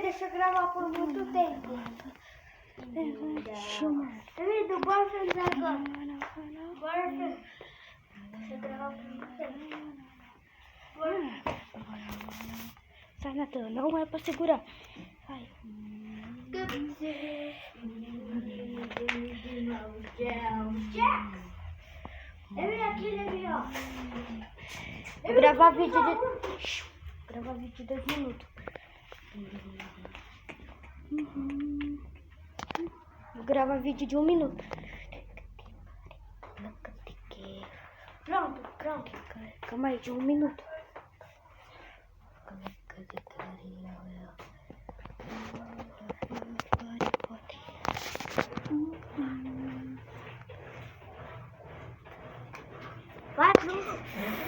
Deixa eu gravar por muito tempo. Bora fazer agora. Deixa eu gravar por muito tempo. Sai, Natan, não é pra segurar. Vai. Vou gravar vídeo de... Gravar vídeo de 2 minutos. Vou gravar vídeo de 1 minuto. Pronto. Calma aí, de 1 minuto. Vai, pronto.